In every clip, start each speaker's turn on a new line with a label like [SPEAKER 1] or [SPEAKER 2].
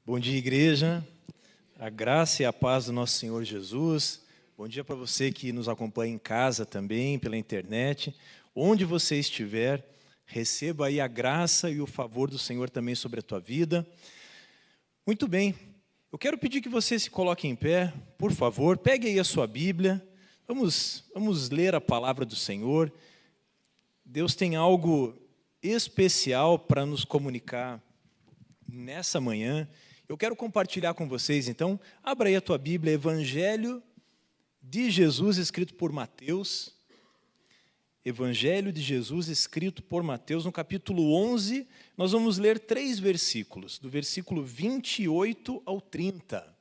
[SPEAKER 1] Bom dia, igreja. A graça e a paz do nosso Senhor Jesus. Bom dia para você que nos acompanha em casa também, pela internet. Onde você estiver, receba aí a graça e o favor do Senhor também sobre a tua vida. Muito bem. Eu quero pedir que você se coloque em pé, por favor. Pegue aí a sua Bíblia. Vamos ler a palavra do Senhor. Deus tem algo especial para nos comunicar nessa manhã. Eu quero compartilhar com vocês, então, abra aí a tua Bíblia, Evangelho de Jesus, escrito por Mateus. Evangelho de Jesus, escrito por Mateus, no capítulo 11, nós vamos ler 3 versículos, do versículo 28 ao 30.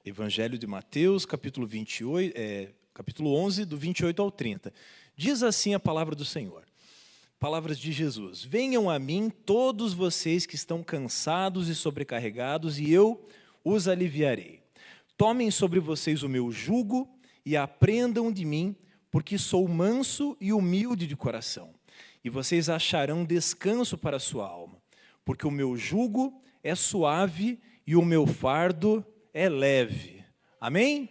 [SPEAKER 1] Evangelho de Mateus, capítulo 11, do 28 ao 30. Diz assim a palavra do Senhor. Palavras de Jesus: venham a mim todos vocês que estão cansados e sobrecarregados, e eu os aliviarei. Tomem sobre vocês o meu jugo e aprendam de mim, porque sou manso e humilde de coração. E vocês acharão descanso para a sua alma, porque o meu jugo é suave e o meu fardo é leve. Amém?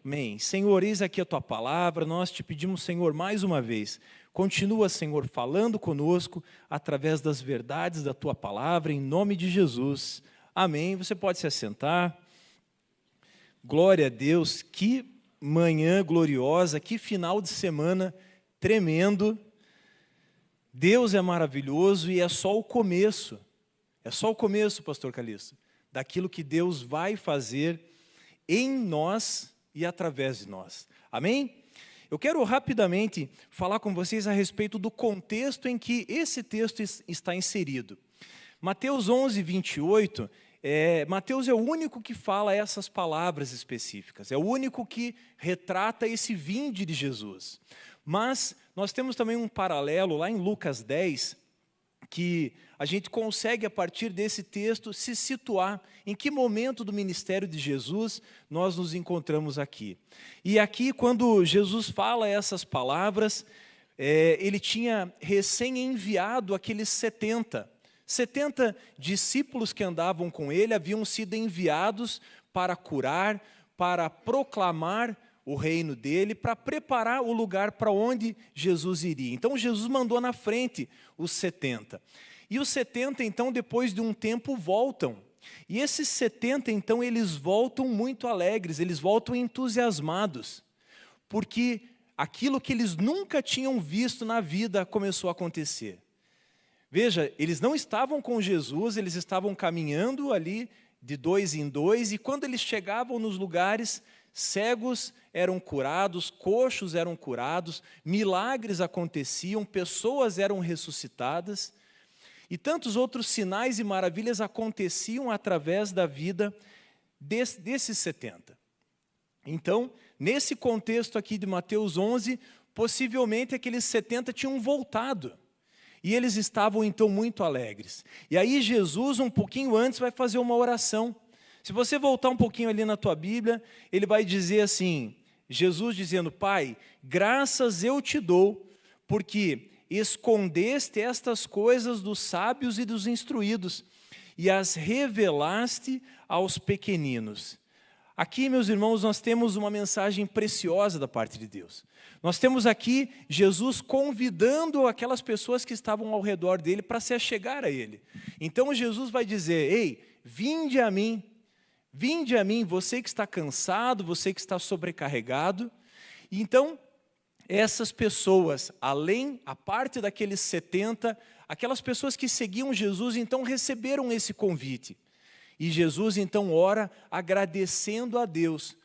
[SPEAKER 1] Amém. Senhor, eis aqui a tua palavra, nós te pedimos, Senhor, mais uma vez, continua, Senhor, falando conosco através das verdades da tua palavra, em nome de Jesus. Amém. Você pode se assentar. Glória a Deus, que manhã gloriosa, que final de semana tremendo. Deus é maravilhoso e é só o começo. É só o começo, pastor Calixto, daquilo que Deus vai fazer em nós e através de nós. Amém? Eu quero rapidamente falar com vocês a respeito do contexto em que esse texto está inserido. Mateus 11, 28, Mateus é o único que fala essas palavras específicas, é o único que retrata esse vinde de Jesus. Mas nós temos também um paralelo lá em Lucas 10, que a gente consegue, a partir desse texto, se situar em que momento do ministério de Jesus nós nos encontramos aqui. E aqui, quando Jesus fala essas palavras, ele tinha recém-enviado aqueles 70 discípulos que andavam com ele, haviam sido enviados para curar, para proclamar o reino dele, para preparar o lugar para onde Jesus iria. Então, Jesus mandou na frente os 70. E os 70, então, depois de um tempo, voltam. E esses 70, então, eles voltam muito alegres, eles voltam entusiasmados, porque aquilo que eles nunca tinham visto na vida começou a acontecer. Veja, eles não estavam com Jesus, eles estavam caminhando ali de 2 em 2, e quando eles chegavam nos lugares, cegos eram curados, coxos eram curados, milagres aconteciam, pessoas eram ressuscitadas, e tantos outros sinais e maravilhas aconteciam através da vida desses 70. Então, nesse contexto aqui de Mateus 11, possivelmente aqueles 70 tinham voltado, e eles estavam então muito alegres. E aí Jesus, um pouquinho antes, vai fazer uma oração. Se você voltar um pouquinho ali na tua Bíblia, ele vai dizer assim, Jesus dizendo: Pai, graças eu te dou, porque escondeste estas coisas dos sábios e dos instruídos, e as revelaste aos pequeninos. Aqui, meus irmãos, nós temos uma mensagem preciosa da parte de Deus. Nós temos aqui Jesus convidando aquelas pessoas que estavam ao redor dele para se achegar a ele. Então Jesus vai dizer: ei, vinde a mim, você que está cansado, você que está sobrecarregado. E então, essas pessoas, a parte daqueles 70, aquelas pessoas que seguiam Jesus, então receberam esse convite. E Jesus então ora agradecendo a Deus,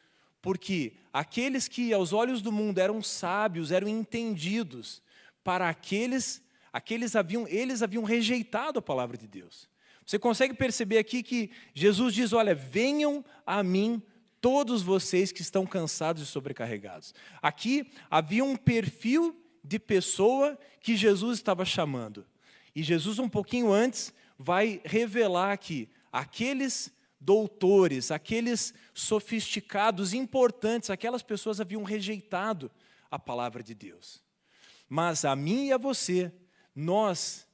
[SPEAKER 1] porque aqueles que aos olhos do mundo eram sábios, eram entendidos, para eles haviam rejeitado a palavra de Deus. Você consegue perceber aqui que Jesus diz: olha, venham a mim todos vocês que estão cansados e sobrecarregados. Aqui havia um perfil de pessoa que Jesus estava chamando. E Jesus, um pouquinho antes, vai revelar que aqueles doutores, aqueles sofisticados, importantes, aquelas pessoas haviam rejeitado a palavra de Deus. Mas a mim e a você, nós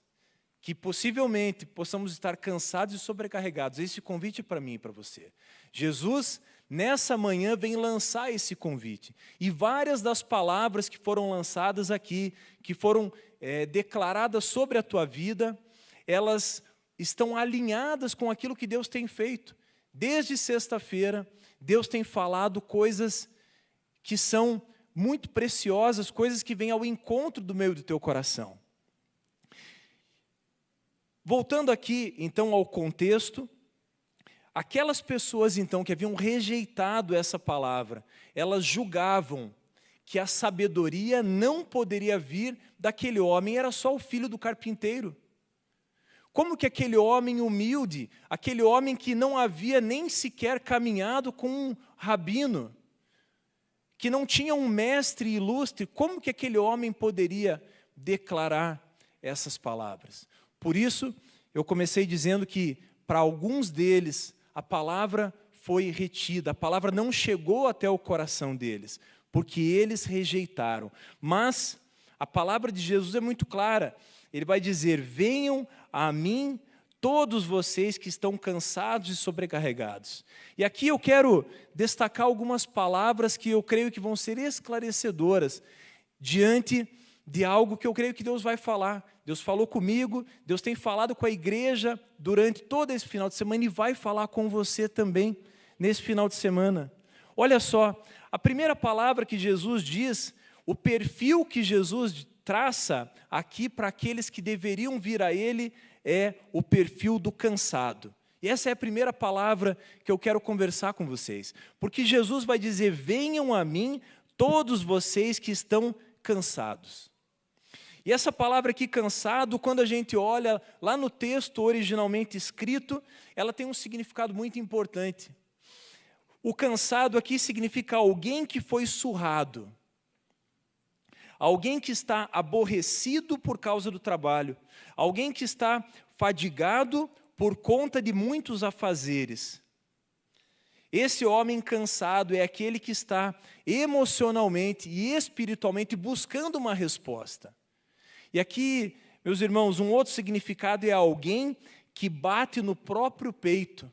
[SPEAKER 1] que possivelmente possamos estar cansados e sobrecarregados, esse convite é para mim e para você. Jesus, nessa manhã, vem lançar esse convite. E várias das palavras que foram lançadas aqui, que foram declaradas sobre a tua vida, elas estão alinhadas com aquilo que Deus tem feito. Desde sexta-feira, Deus tem falado coisas que são muito preciosas, coisas que vêm ao encontro do meio do teu coração. Voltando aqui, então, ao contexto, aquelas pessoas, então, que haviam rejeitado essa palavra, elas julgavam que a sabedoria não poderia vir daquele homem, era só o filho do carpinteiro. Como que aquele homem humilde, aquele homem que não havia nem sequer caminhado com um rabino, que não tinha um mestre ilustre, como que aquele homem poderia declarar essas palavras? Por isso, eu comecei dizendo que, para alguns deles, a palavra foi retida, a palavra não chegou até o coração deles, porque eles rejeitaram. Mas a palavra de Jesus é muito clara, ele vai dizer, venham a mim todos vocês que estão cansados e sobrecarregados. E aqui eu quero destacar algumas palavras que eu creio que vão ser esclarecedoras diante de algo que eu creio que Deus vai falar. Deus falou comigo, Deus tem falado com a igreja durante todo esse final de semana e vai falar com você também nesse final de semana. Olha só, a primeira palavra que Jesus diz, o perfil que Jesus traça aqui para aqueles que deveriam vir a Ele é o perfil do cansado. E essa é a primeira palavra que eu quero conversar com vocês. Porque Jesus vai dizer, venham a mim todos vocês que estão cansados. E essa palavra aqui, cansado, quando a gente olha lá no texto originalmente escrito, ela tem um significado muito importante. O cansado aqui significa alguém que foi surrado. Alguém que está aborrecido por causa do trabalho. Alguém que está fadigado por conta de muitos afazeres. Esse homem cansado é aquele que está emocionalmente e espiritualmente buscando uma resposta. E aqui, meus irmãos, um outro significado é alguém que bate no próprio peito,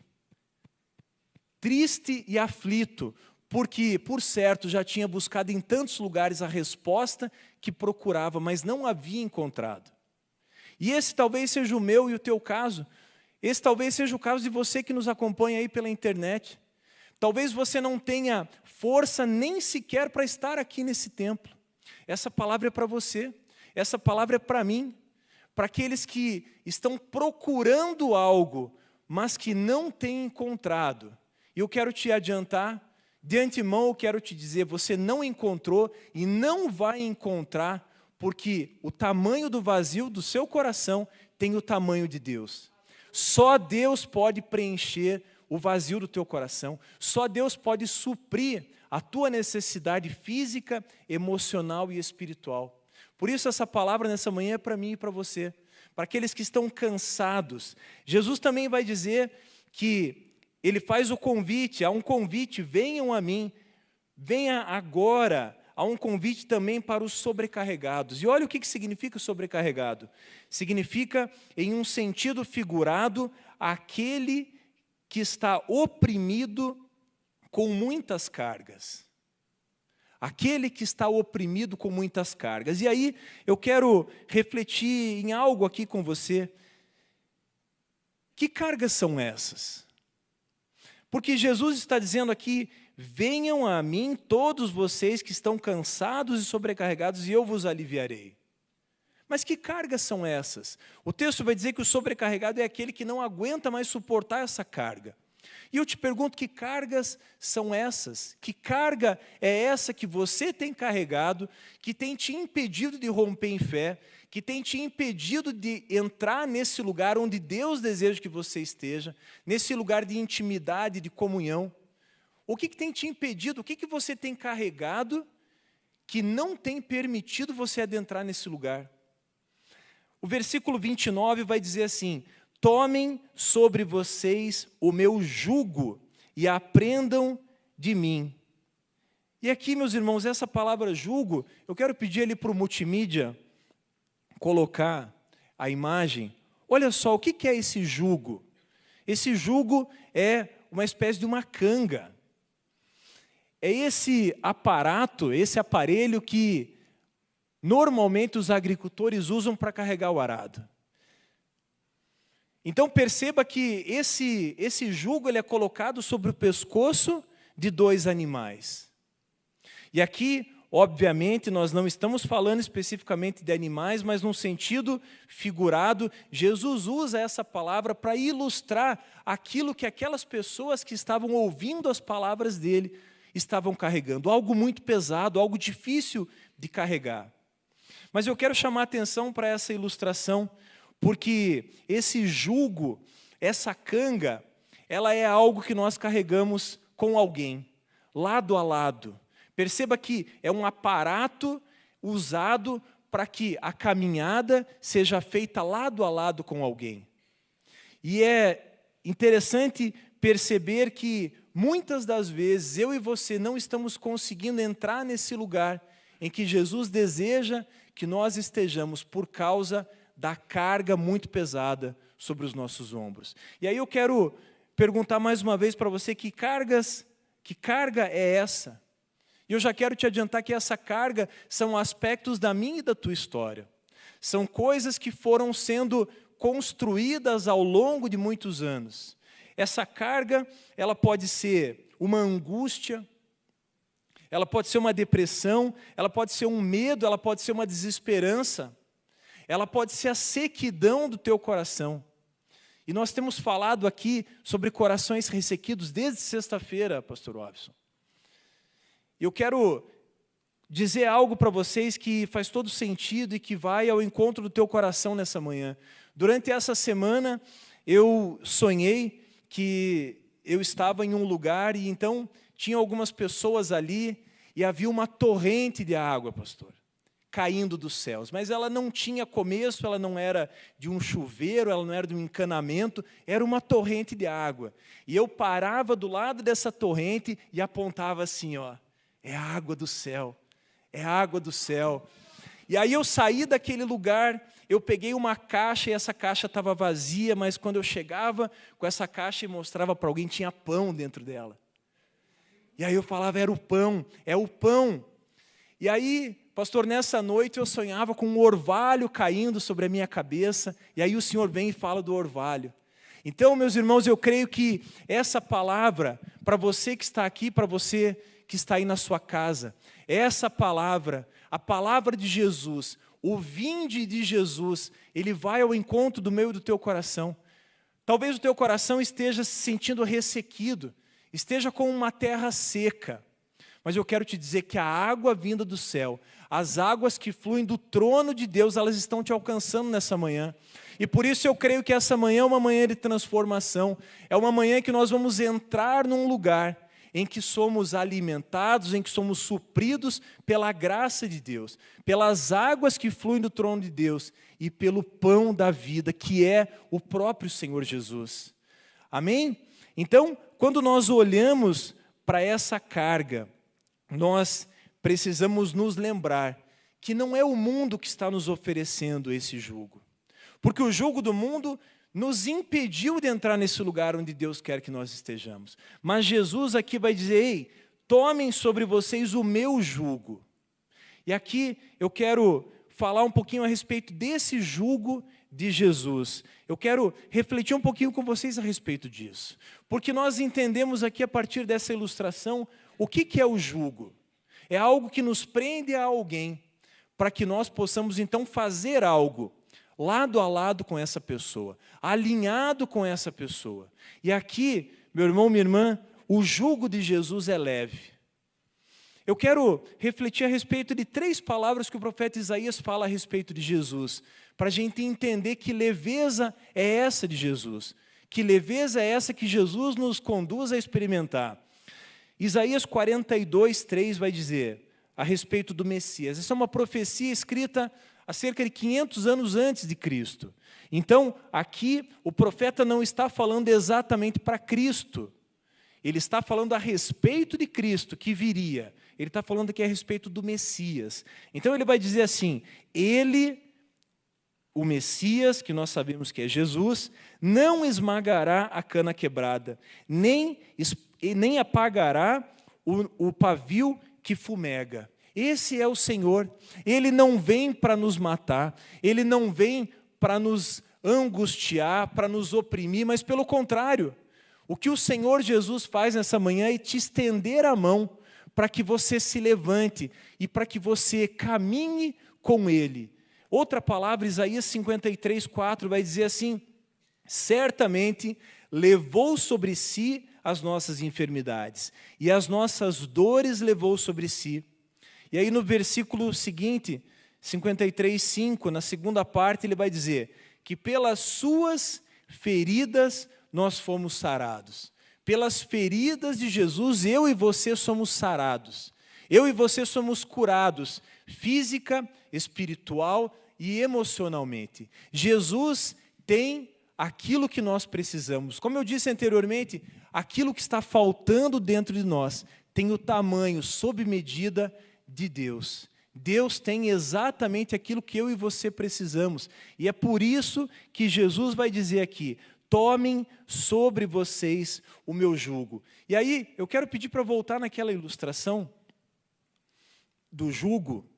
[SPEAKER 1] triste e aflito, porque, por certo, já tinha buscado em tantos lugares a resposta que procurava, mas não havia encontrado. E esse talvez seja o meu e o teu caso. Esse talvez seja o caso de você que nos acompanha aí pela internet. Talvez você não tenha força nem sequer para estar aqui nesse templo. Essa palavra é para você. Essa palavra é para mim, para aqueles que estão procurando algo, mas que não têm encontrado. E eu quero te adiantar, de antemão eu quero te dizer, você não encontrou e não vai encontrar, porque o tamanho do vazio do seu coração tem o tamanho de Deus. Só Deus pode preencher o vazio do teu coração, só Deus pode suprir a tua necessidade física, emocional e espiritual. Por isso essa palavra nessa manhã é para mim e para você, para aqueles que estão cansados. Jesus também vai dizer que Ele faz o convite, há um convite, venham a mim, venha agora. Há um convite também para os sobrecarregados. E olha o que significa sobrecarregado. Significa, em um sentido figurado, aquele que está oprimido com muitas cargas. Aquele que está oprimido com muitas cargas. E aí, eu quero refletir em algo aqui com você. Que cargas são essas? Porque Jesus está dizendo aqui, venham a mim todos vocês que estão cansados e sobrecarregados e eu vos aliviarei. Mas que cargas são essas? O texto vai dizer que o sobrecarregado é aquele que não aguenta mais suportar essa carga. E eu te pergunto, que cargas são essas? Que carga é essa que você tem carregado, que tem te impedido de romper em fé, que tem te impedido de entrar nesse lugar onde Deus deseja que você esteja, nesse lugar de intimidade, de comunhão? O que tem te impedido? O que você tem carregado que não tem permitido você adentrar nesse lugar? O versículo 29 vai dizer assim, tomem sobre vocês o meu jugo e aprendam de mim. E aqui, meus irmãos, essa palavra jugo, eu quero pedir ali para o multimídia, colocar a imagem, olha só, o que é esse jugo? Esse jugo é uma espécie de uma canga. É esse aparato, esse aparelho que normalmente os agricultores usam para carregar o arado. Então perceba que esse jugo ele é colocado sobre o pescoço de dois animais. E aqui, obviamente, nós não estamos falando especificamente de animais, mas num sentido figurado, Jesus usa essa palavra para ilustrar aquilo que aquelas pessoas que estavam ouvindo as palavras dele estavam carregando. Algo muito pesado, algo difícil de carregar. Mas eu quero chamar a atenção para essa ilustração, porque esse jugo, essa canga, ela é algo que nós carregamos com alguém, lado a lado. Perceba que é um aparato usado para que a caminhada seja feita lado a lado com alguém. E é interessante perceber que muitas das vezes eu e você não estamos conseguindo entrar nesse lugar em que Jesus deseja que nós estejamos por causa da carga muito pesada sobre os nossos ombros. E aí eu quero perguntar mais uma vez para você que carga é essa? E eu já quero te adiantar que essa carga são aspectos da minha e da tua história. São coisas que foram sendo construídas ao longo de muitos anos. Essa carga, ela pode ser uma angústia, ela pode ser uma depressão, ela pode ser um medo, ela pode ser uma desesperança. Ela pode ser a sequidão do teu coração. E nós temos falado aqui sobre corações ressequidos desde sexta-feira, pastor Robson. Eu quero dizer algo para vocês que faz todo sentido e que vai ao encontro do teu coração nessa manhã. Durante essa semana, eu sonhei que eu estava em um lugar e então tinha algumas pessoas ali e havia uma torrente de água, pastor, caindo dos céus, mas ela não tinha começo, ela não era de um chuveiro, ela não era de um encanamento, era uma torrente de água. E eu parava do lado dessa torrente e apontava assim, ó, é a água do céu, é a água do céu. E aí eu saí daquele lugar, eu peguei uma caixa e essa caixa estava vazia, mas quando eu chegava com essa caixa e mostrava para alguém, tinha pão dentro dela. E aí eu falava, era o pão, é o pão. E aí, pastor, nessa noite eu sonhava com um orvalho caindo sobre a minha cabeça, e aí o Senhor vem e fala do orvalho. Então, meus irmãos, eu creio que essa palavra, para você que está aqui, para você que está aí na sua casa, essa palavra, a palavra de Jesus, o vinde de Jesus, ele vai ao encontro do meu e do teu coração. Talvez o teu coração esteja se sentindo ressequido, esteja com uma terra seca. Mas eu quero te dizer que a água vinda do céu, as águas que fluem do trono de Deus, elas estão te alcançando nessa manhã. E por isso eu creio que essa manhã é uma manhã de transformação. É uma manhã que nós vamos entrar num lugar em que somos alimentados, em que somos supridos pela graça de Deus, pelas águas que fluem do trono de Deus e pelo pão da vida, que é o próprio Senhor Jesus. Amém? Então, quando nós olhamos para essa carga, nós precisamos nos lembrar que não é o mundo que está nos oferecendo esse jugo. Porque o jugo do mundo nos impediu de entrar nesse lugar onde Deus quer que nós estejamos. Mas Jesus aqui vai dizer, ei, tomem sobre vocês o meu jugo. E aqui eu quero falar um pouquinho a respeito desse jugo de Jesus. Eu quero refletir um pouquinho com vocês a respeito disso. Porque nós entendemos aqui a partir dessa ilustração o que é o jugo. É algo que nos prende a alguém para que nós possamos então fazer algo lado a lado com essa pessoa, alinhado com essa pessoa. E aqui, meu irmão, minha irmã, o jugo de Jesus é leve. Eu quero refletir a respeito de 3 palavras que o profeta Isaías fala a respeito de Jesus, para a gente entender que leveza é essa de Jesus, que leveza é essa que Jesus nos conduz a experimentar. Isaías 42, 3 vai dizer a respeito do Messias. Essa é uma profecia escrita há cerca de 500 anos antes de Cristo. Então, aqui, o profeta não está falando exatamente para Cristo. Ele está falando a respeito de Cristo, que viria. Ele está falando aqui a respeito do Messias. Então, ele vai dizer assim, ele o Messias, que nós sabemos que é Jesus, não esmagará a cana quebrada, nem apagará o pavio que fumega. Esse é o Senhor. Ele não vem para nos matar, Ele não vem para nos angustiar, para nos oprimir, mas pelo contrário. O que o Senhor Jesus faz nessa manhã é te estender a mão para que você se levante e para que você caminhe com Ele. Outra palavra, Isaías 53:4, vai dizer assim: certamente levou sobre si as nossas enfermidades, e as nossas dores levou sobre si. E aí no versículo seguinte, 53:5, na segunda parte, ele vai dizer que pelas suas feridas nós fomos sarados. Pelas feridas de Jesus, eu e você somos sarados. Eu e você somos curados, física, espiritual e emocionalmente. Jesus tem aquilo que nós precisamos. Como eu disse anteriormente, aquilo que está faltando dentro de nós tem o tamanho, sob medida de Deus. Deus tem exatamente aquilo que eu e você precisamos. E é por isso que Jesus vai dizer aqui: tomem sobre vocês o meu jugo. E aí, eu quero pedir para voltar naquela ilustração do jugo,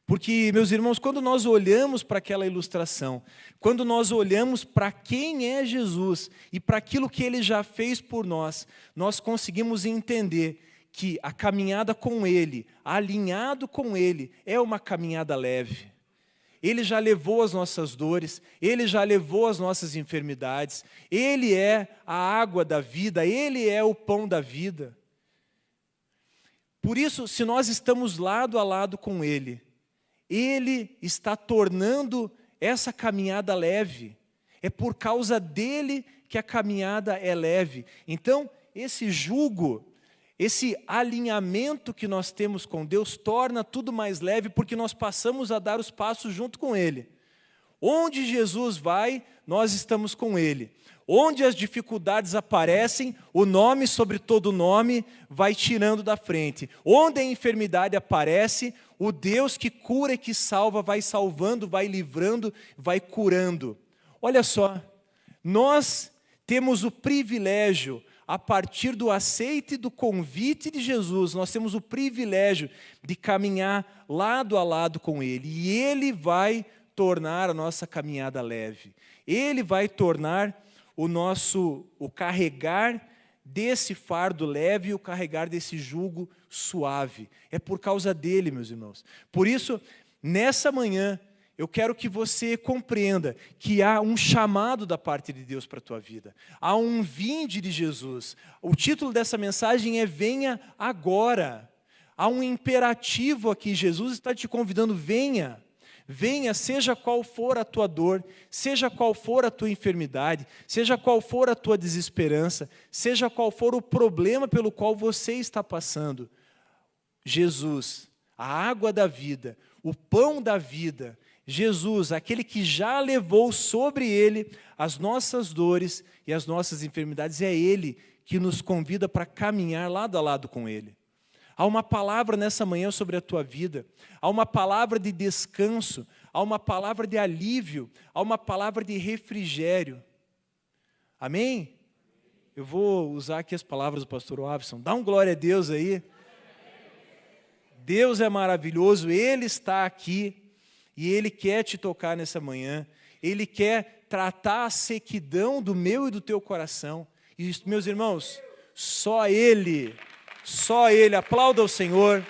[SPEAKER 1] porque, meus irmãos, quando nós olhamos para aquela ilustração, quando nós olhamos para quem é Jesus e para aquilo que Ele já fez por nós, nós conseguimos entender que a caminhada com Ele, alinhado com Ele, é uma caminhada leve. Ele já levou as nossas dores, Ele já levou as nossas enfermidades, Ele é a água da vida, Ele é o pão da vida. Por isso, se nós estamos lado a lado com Ele, Ele está tornando essa caminhada leve. É por causa dele que a caminhada é leve. Então, esse jugo, esse alinhamento que nós temos com Deus torna tudo mais leve, porque nós passamos a dar os passos junto com Ele. Onde Jesus vai, nós estamos com Ele. Onde as dificuldades aparecem, o nome sobre todo nome vai tirando da frente. Onde a enfermidade aparece, o Deus que cura e que salva vai salvando, vai livrando, vai curando. Olha só, nós temos o privilégio, a partir do aceite e do convite de Jesus, nós temos o privilégio de caminhar lado a lado com Ele. E Ele vai tornar a nossa caminhada leve. Ele vai tornar o carregar desse fardo leve e o carregar desse jugo suave. É por causa dele, meus irmãos. Por isso, nessa manhã, eu quero que você compreenda que há um chamado da parte de Deus para a tua vida. Há um vinde de Jesus. O título dessa mensagem é Venha Agora. Há um imperativo aqui. Jesus está te convidando, venha. Venha, seja qual for a tua dor, seja qual for a tua enfermidade, seja qual for a tua desesperança, seja qual for o problema pelo qual você está passando. Jesus, a água da vida, o pão da vida, Jesus, aquele que já levou sobre Ele as nossas dores e as nossas enfermidades, é Ele que nos convida para caminhar lado a lado com Ele. Há uma palavra nessa manhã sobre a tua vida, há uma palavra de descanso, há uma palavra de alívio, há uma palavra de refrigério. Amém? Eu vou usar aqui as palavras do pastor Wavison. Dá um glória a Deus aí. Deus é maravilhoso, Ele está aqui e Ele quer te tocar nessa manhã. Ele quer tratar a sequidão do meu e do teu coração. E, meus irmãos, só Ele, aplauda o Senhor.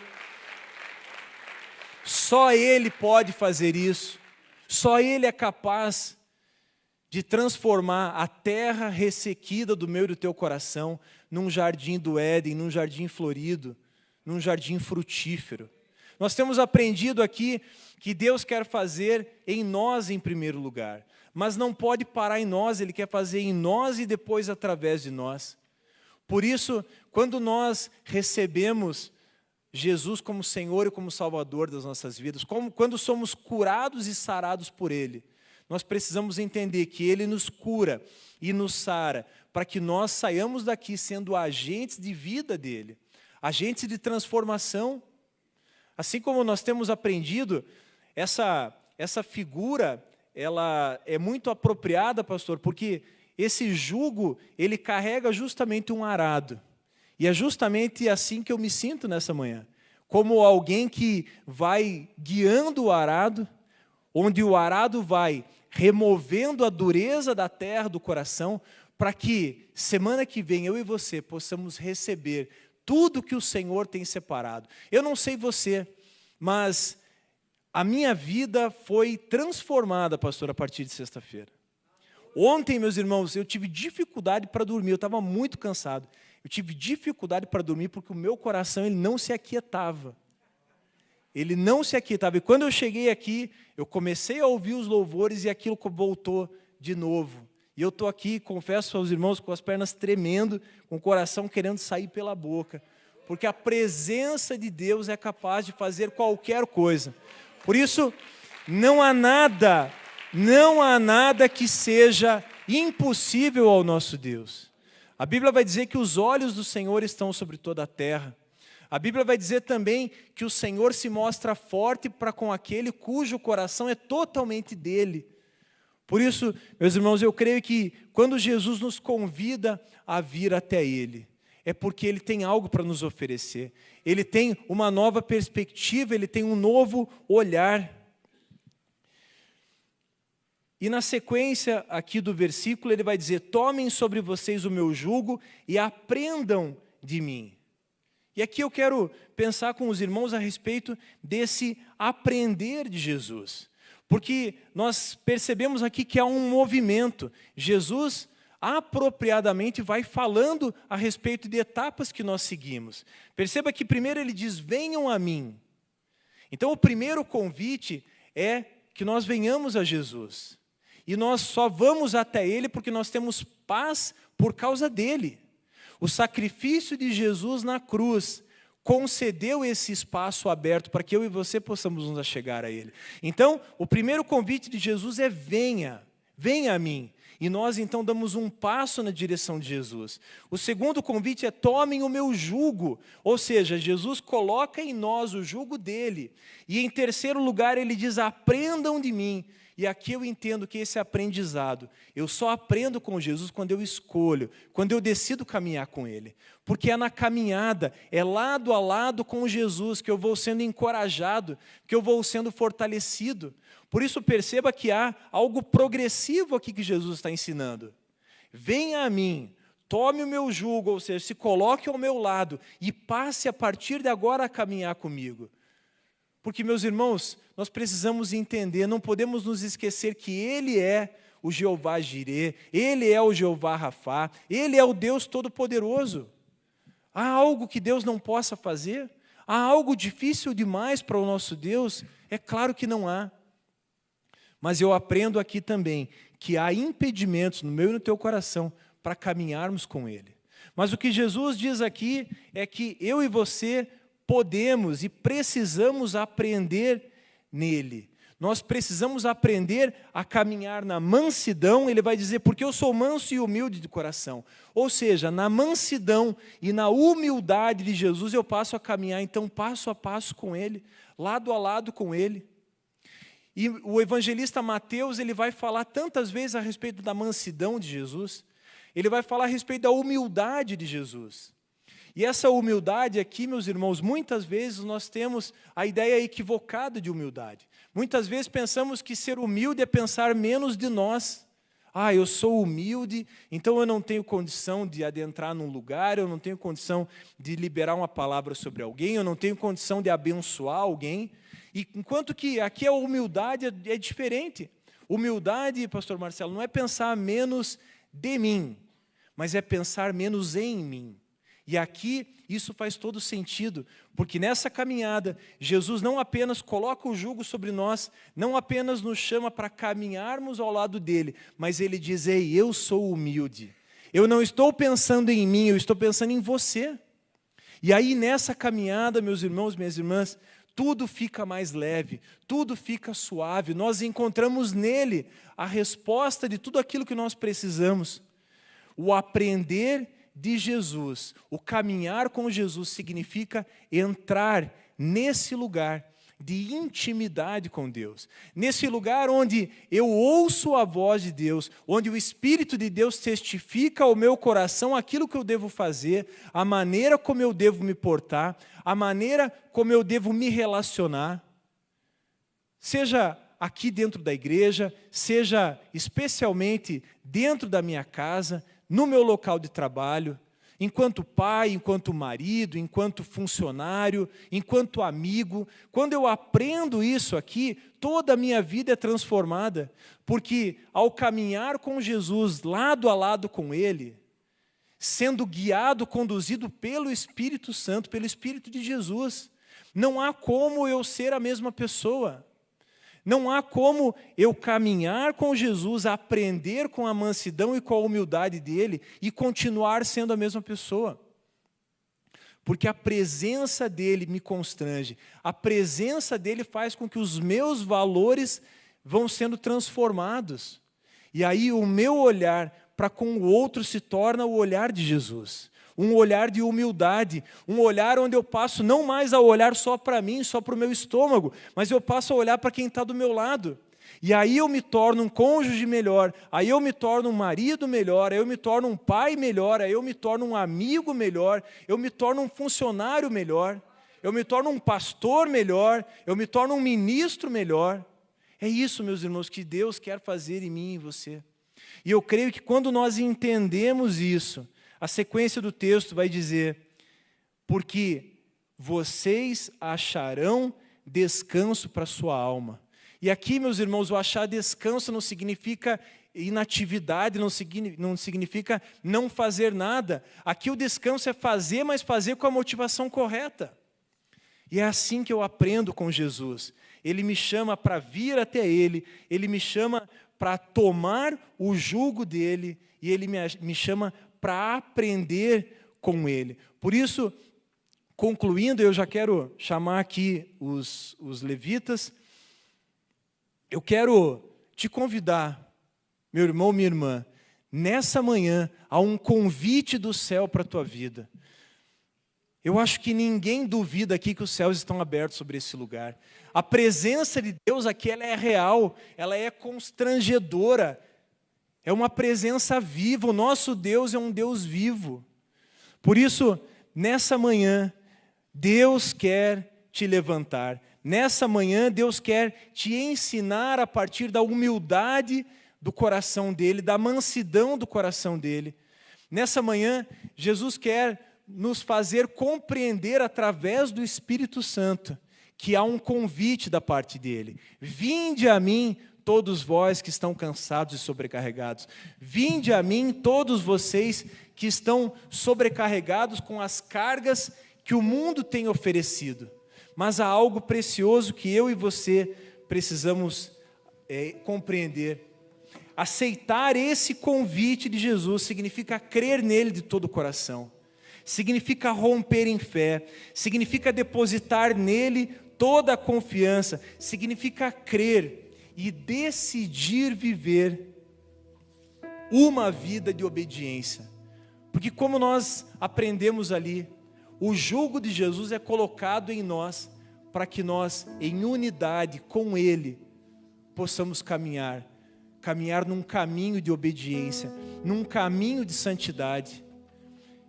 [SPEAKER 1] Só Ele pode fazer isso. Só Ele é capaz de transformar a terra ressequida do meu e do teu coração num jardim do Éden, num jardim florido, num jardim frutífero. Nós temos aprendido aqui que Deus quer fazer em nós em primeiro lugar, mas não pode parar em nós, Ele quer fazer em nós e depois através de nós. Por isso, quando nós recebemos Jesus como Senhor e como Salvador das nossas vidas, quando somos curados e sarados por Ele, nós precisamos entender que Ele nos cura e nos sara, para que nós saiamos daqui sendo agentes de vida dEle, agentes de transformação. Assim como nós temos aprendido, essa figura, ela é muito apropriada, pastor, porque esse jugo, ele carrega justamente um arado. E é justamente assim que eu me sinto nessa manhã. Como alguém que vai guiando o arado, onde o arado vai removendo a dureza da terra, do coração, para que semana que vem eu e você possamos receber tudo que o Senhor tem separado. Eu não sei você, mas a minha vida foi transformada, pastor, a partir de sexta-feira. Ontem, meus irmãos, eu tive dificuldade para dormir, eu estava muito cansado. Eu tive dificuldade para dormir porque o meu coração ele não se aquietava. Ele não se aquietava. E quando eu cheguei aqui, eu comecei a ouvir os louvores e aquilo voltou de novo. E eu estou aqui, confesso aos irmãos, com as pernas tremendo, com o coração querendo sair pela boca. Porque a presença de Deus é capaz de fazer qualquer coisa. Por isso, não há nada que seja impossível ao nosso Deus. A Bíblia vai dizer que os olhos do Senhor estão sobre toda a terra. A Bíblia vai dizer também que o Senhor se mostra forte para com aquele cujo coração é totalmente dele. Por isso, meus irmãos, eu creio que quando Jesus nos convida a vir até Ele, é porque Ele tem algo para nos oferecer. Ele tem uma nova perspectiva, Ele tem um novo olhar. E na sequência aqui do versículo, ele vai dizer: tomem sobre vocês o meu jugo e aprendam de mim. E aqui eu quero pensar com os irmãos a respeito desse aprender de Jesus. Porque nós percebemos aqui que há um movimento. Jesus apropriadamente vai falando a respeito de etapas que nós seguimos. Perceba que primeiro ele diz: venham a mim. Então o primeiro convite é que nós venhamos a Jesus. E nós só vamos até Ele porque nós temos paz por causa dEle. O sacrifício de Jesus na cruz concedeu esse espaço aberto para que eu e você possamos nos achegar a Ele. Então, o primeiro convite de Jesus é: venha a mim. E nós então damos um passo na direção de Jesus. O segundo convite é: tomem o meu jugo. Ou seja, Jesus coloca em nós o jugo dele. E em terceiro lugar ele diz: aprendam de mim. E aqui eu entendo que esse aprendizado, eu só aprendo com Jesus quando eu escolho, quando eu decido caminhar com Ele. Porque é na caminhada, é lado a lado com Jesus que eu vou sendo encorajado, que eu vou sendo fortalecido. Por isso perceba que há algo progressivo aqui que Jesus está ensinando. Venha a mim, tome o meu jugo, ou seja, se coloque ao meu lado e passe a partir de agora a caminhar comigo. Porque, meus irmãos, nós precisamos entender, não podemos nos esquecer que Ele é o Jeová Jirê, Ele é o Jeová Rafá, Ele é o Deus Todo-Poderoso. Há algo que Deus não possa fazer? Há algo difícil demais para o nosso Deus? É claro que não há. Mas eu aprendo aqui também que há impedimentos no meu e no teu coração para caminharmos com Ele. Mas o que Jesus diz aqui é que eu e você podemos e precisamos aprender nele. Nós precisamos aprender a caminhar na mansidão. Ele vai dizer: porque eu sou manso e humilde de coração. Ou seja, na mansidão e na humildade de Jesus eu passo a caminhar, então, passo a passo com Ele, lado a lado com Ele. E o evangelista Mateus, ele vai falar tantas vezes a respeito da mansidão de Jesus. Ele vai falar a respeito da humildade de Jesus. E essa humildade aqui, meus irmãos, muitas vezes nós temos a ideia equivocada de humildade. Muitas vezes pensamos que ser humilde é pensar menos de nós. Ah, eu sou humilde, então eu não tenho condição de adentrar num lugar, eu não tenho condição de liberar uma palavra sobre alguém, eu não tenho condição de abençoar alguém. E enquanto que aqui a humildade é diferente. Humildade, pastor Marcelo, não é pensar menos de mim, mas é pensar menos em mim. E aqui isso faz todo sentido, porque nessa caminhada, Jesus não apenas coloca o jugo sobre nós, não apenas nos chama para caminharmos ao lado dele, mas ele diz: ei, eu sou humilde. Eu não estou pensando em mim, eu estou pensando em você. E aí nessa caminhada, meus irmãos, minhas irmãs, tudo fica mais leve, tudo fica suave. Nós encontramos nele a resposta de tudo aquilo que nós precisamos. O aprender de Jesus, o caminhar com Jesus significa entrar nesse lugar de intimidade com Deus, nesse lugar onde eu ouço a voz de Deus, onde o Espírito de Deus testifica ao meu coração aquilo que eu devo fazer, a maneira como eu devo me portar, a maneira como eu devo me relacionar, seja aqui dentro da igreja, seja especialmente dentro da minha casa, no meu local de trabalho, enquanto pai, enquanto marido, enquanto funcionário, enquanto amigo. Quando eu aprendo isso aqui, toda a minha vida é transformada, porque ao caminhar com Jesus, lado a lado com Ele, sendo guiado, conduzido pelo Espírito Santo, pelo Espírito de Jesus, não há como eu ser a mesma pessoa. Não há como eu caminhar com Jesus, aprender com a mansidão e com a humildade dele e continuar sendo a mesma pessoa. Porque a presença dele me constrange, a presença dele faz com que os meus valores vão sendo transformados. E aí o meu olhar para com o outro se torna o olhar de Jesus. Um olhar de humildade, um olhar onde eu passo não mais a olhar só para mim, só para o meu estômago, mas eu passo a olhar para quem está do meu lado. E aí eu me torno um cônjuge melhor, aí eu me torno um marido melhor, aí eu me torno um pai melhor, aí eu me torno um amigo melhor, eu me torno um funcionário melhor, eu me torno um pastor melhor, eu me torno um ministro melhor. É isso, meus irmãos, que Deus quer fazer em mim e em você. E eu creio que quando nós entendemos isso, a sequência do texto vai dizer, porque vocês acharão descanso para a sua alma. E aqui, meus irmãos, o achar descanso não significa inatividade, não significa não fazer nada. Aqui o descanso é fazer, mas fazer com a motivação correta. E é assim que eu aprendo com Jesus. Ele me chama para vir até Ele, Ele me chama para tomar o jugo dEle, e Ele me chama para aprender com Ele. Por isso, concluindo, eu já quero chamar aqui os levitas. Eu quero te convidar, meu irmão, minha irmã, nessa manhã, a um convite do céu para a tua vida. Eu acho que ninguém duvida aqui que os céus estão abertos sobre esse lugar. A presença de Deus aqui, ela é real, ela é constrangedora. É uma presença viva, o nosso Deus é um Deus vivo. Por isso, nessa manhã, Deus quer te levantar. Nessa manhã, Deus quer te ensinar a partir da humildade do coração dEle, da mansidão do coração dEle. Nessa manhã, Jesus quer nos fazer compreender através do Espírito Santo que há um convite da parte dEle. Vinde a mim, todos vós que estão cansados e sobrecarregados. Vinde a mim, todos vocês que estão sobrecarregados com as cargas que o mundo tem oferecido. Mas há algo precioso que eu e você precisamos compreender. Aceitar esse convite de Jesus significa crer nele de todo o coração. Significa romper em fé. Significa depositar nele toda a confiança. Significa crer e decidir viver uma vida de obediência. Porque como nós aprendemos ali, o jugo de Jesus é colocado em nós para que nós, em unidade com Ele, possamos caminhar num caminho de obediência, num caminho de santidade.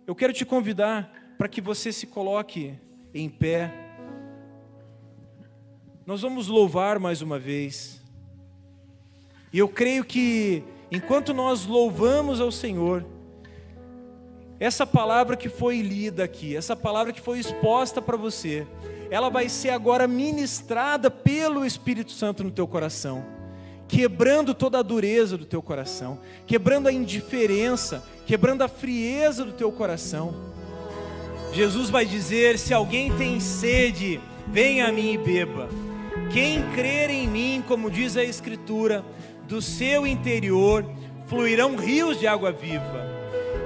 [SPEAKER 1] Eu quero te convidar para que você se coloque em pé. Nós vamos louvar mais uma vez. E eu creio que, enquanto nós louvamos ao Senhor, essa palavra que foi lida aqui, essa palavra que foi exposta para você, ela vai ser agora ministrada pelo Espírito Santo no teu coração, quebrando toda a dureza do teu coração, quebrando a indiferença, quebrando a frieza do teu coração. Jesus vai dizer: se alguém tem sede, venha a mim e beba. Quem crer em mim, como diz a Escritura, do seu interior fluirão rios de água viva.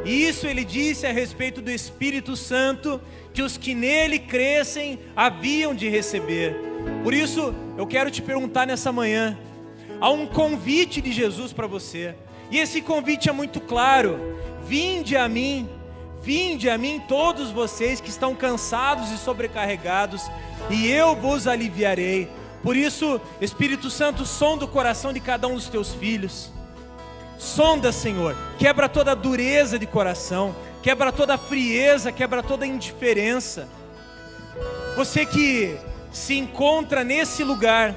[SPEAKER 1] E isso ele disse a respeito do Espírito Santo, que os que nele crescem haviam de receber. Por isso, eu quero te perguntar nessa manhã, há um convite de Jesus para você, e esse convite é muito claro: vinde a mim, Vinde a mim todos vocês que estão cansados e sobrecarregados, e eu vos aliviarei. Por isso, Espírito Santo, sonda o coração de cada um dos teus filhos. Sonda, Senhor, quebra toda a dureza de coração, quebra toda a frieza, quebra toda a indiferença. Você que se encontra nesse lugar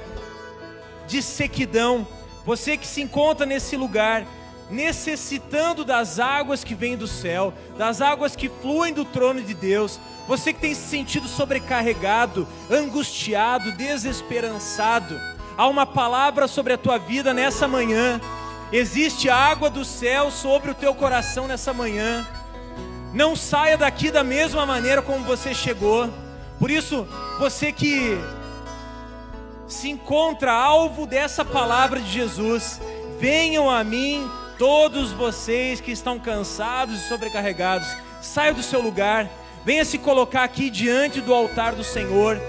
[SPEAKER 1] de sequidão, você que se encontra nesse lugar necessitando das águas que vêm do céu, das águas que fluem do trono de Deus, você que tem se sentido sobrecarregado, angustiado, desesperançado, há uma palavra sobre a tua vida nessa manhã. Existe água do céu sobre o teu coração nessa manhã. Não saia daqui da mesma maneira como você chegou. Por isso, você que se encontra alvo dessa palavra de Jesus, venham a mim todos vocês que estão cansados e sobrecarregados. Saia do seu lugar, venha se colocar aqui diante do altar do Senhor.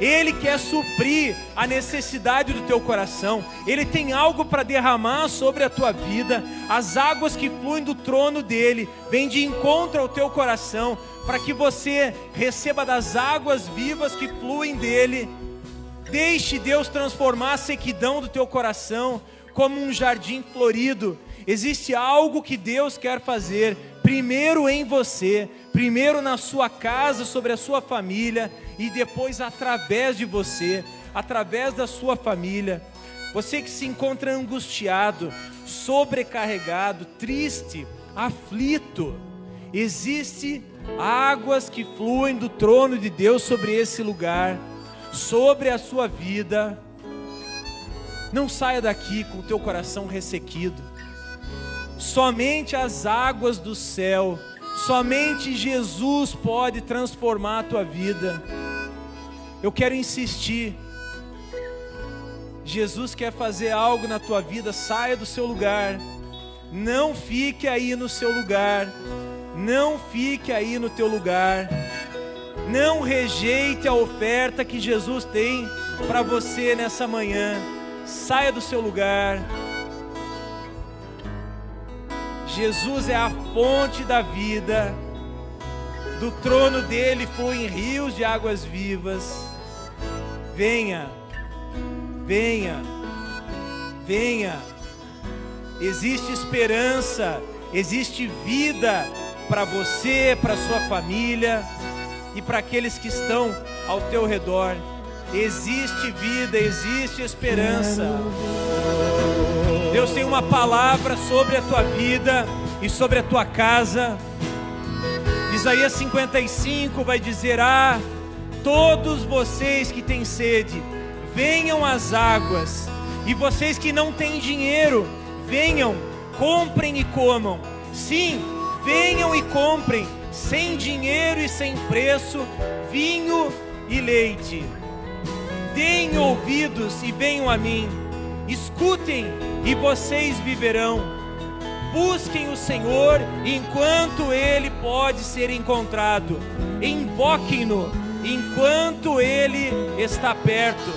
[SPEAKER 1] Ele quer suprir a necessidade do teu coração. Ele tem algo para derramar sobre a tua vida. As águas que fluem do trono dele vêm de encontro ao teu coração, para que você receba das águas vivas que fluem dele. Deixe Deus transformar a sequidão do teu coração como um jardim florido. Existe algo que Deus quer fazer, primeiro em você, primeiro na sua casa, sobre a sua família, e depois através de você, através da sua família. Você que se encontra angustiado, sobrecarregado, triste, aflito, existe águas que fluem do trono de Deus sobre esse lugar, sobre a sua vida. Não saia daqui com o teu coração ressequido. Somente as águas do céu, somente Jesus pode transformar a tua vida. Eu quero insistir. Jesus quer fazer algo na tua vida. Saia do seu lugar. Não fique aí no seu lugar. Não fique aí no teu lugar. Não rejeite a oferta que Jesus tem para você nessa manhã. Saia do seu lugar. Jesus é a fonte da vida. Do trono dele fluem rios de águas vivas. Venha, venha, venha. Existe esperança, existe vida para você, para sua família e para aqueles que estão ao teu redor. Existe vida, existe esperança. Deus tem uma palavra sobre a tua vida e sobre a tua casa. Isaías 55 vai dizer: ah, todos vocês que têm sede, venham às águas. E vocês que não têm dinheiro, venham, comprem e comam. Sim, venham e comprem, sem dinheiro e sem preço, vinho e leite. Deem ouvidos e venham a mim. Escutem e vocês viverão. Busquem o Senhor enquanto Ele pode ser encontrado. Invoquem-no enquanto Ele está perto.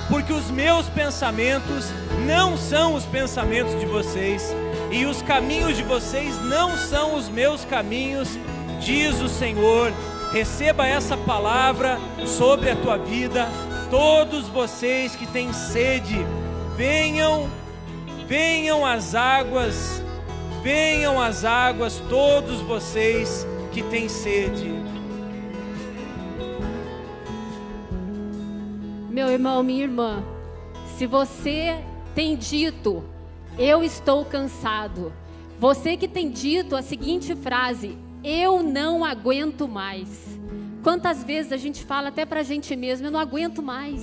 [SPEAKER 1] Porque os meus pensamentos não são os pensamentos de vocês, e os caminhos de vocês não são os meus caminhos, diz o Senhor. Receba essa palavra sobre a tua vida. Todos vocês que têm sede, venham, venham às águas, venham às águas, todos vocês que têm sede.
[SPEAKER 2] Meu irmão, minha irmã, se você tem dito, eu estou cansado, você que tem dito a seguinte frase: eu não aguento mais. Quantas vezes a gente fala até pra gente mesmo: eu não aguento mais.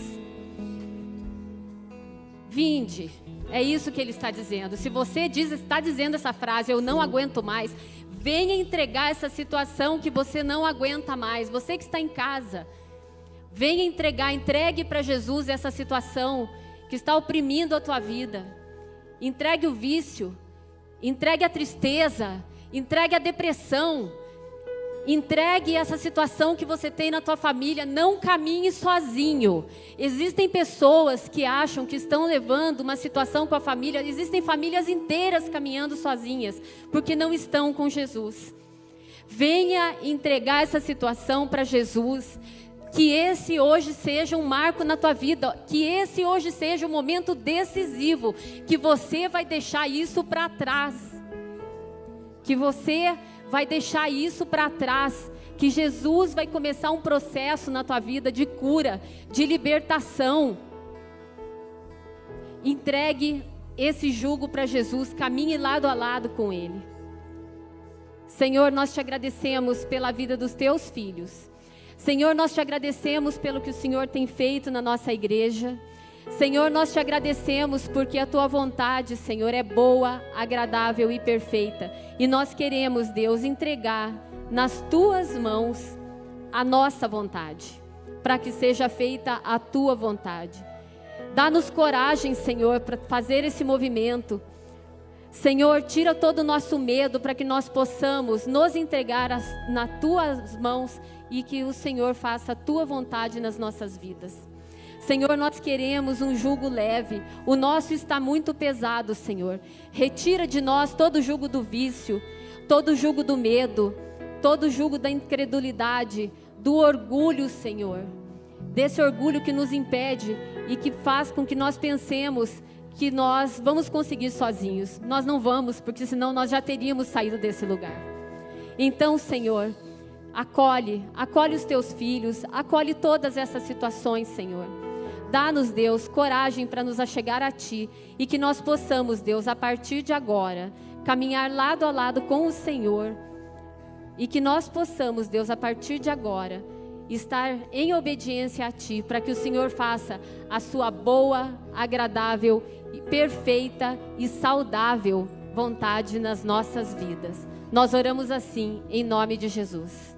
[SPEAKER 2] Vinde, é isso que ele está dizendo. Se você está dizendo essa frase, eu não aguento mais, venha entregar essa situação que você não aguenta mais. Você que está em casa, venha entregar, entregue para Jesus essa situação que está oprimindo a tua vida. Entregue o vício, entregue a tristeza, entregue a depressão, entregue essa situação que você tem na tua família. Não caminhe sozinho. Existem pessoas que acham que estão levando uma situação com a família. Existem famílias inteiras caminhando sozinhas, porque não estão com Jesus. Venha entregar essa situação para Jesus. Que esse hoje seja um marco na tua vida, que esse hoje seja um momento decisivo, que você vai deixar isso para trás, que você vai deixar isso para trás, que Jesus vai começar um processo na tua vida de cura, de libertação. Entregue esse jugo para Jesus, caminhe lado a lado com Ele. Senhor, nós te agradecemos pela vida dos teus filhos. Senhor, nós te agradecemos pelo que o Senhor tem feito na nossa igreja. Senhor, nós te agradecemos porque a tua vontade, Senhor, é boa, agradável e perfeita. E nós queremos, Deus, entregar nas tuas mãos a nossa vontade, para que seja feita a tua vontade. Dá-nos coragem, Senhor, para fazer esse movimento. Senhor, tira todo o nosso medo para que nós possamos nos entregar nas tuas mãos e que o Senhor faça a tua vontade nas nossas vidas. Senhor, nós queremos um jugo leve, o nosso está muito pesado, Senhor. Retira de nós todo o jugo do vício, todo o jugo do medo, todo o jugo da incredulidade, do orgulho, Senhor. Desse orgulho que nos impede e que faz com que nós pensemos que nós vamos conseguir sozinhos. Nós não vamos, porque senão nós já teríamos saído desse lugar. Então, Senhor, acolhe os teus filhos, acolhe todas essas situações, Senhor. Dá-nos, Deus, coragem para nos achegar a Ti e que nós possamos, Deus, a partir de agora, caminhar lado a lado com o Senhor e que nós possamos, Deus, a partir de agora, estar em obediência a Ti, para que o Senhor faça a sua boa, agradável, perfeita e saudável vontade nas nossas vidas. Nós oramos assim, em nome de Jesus.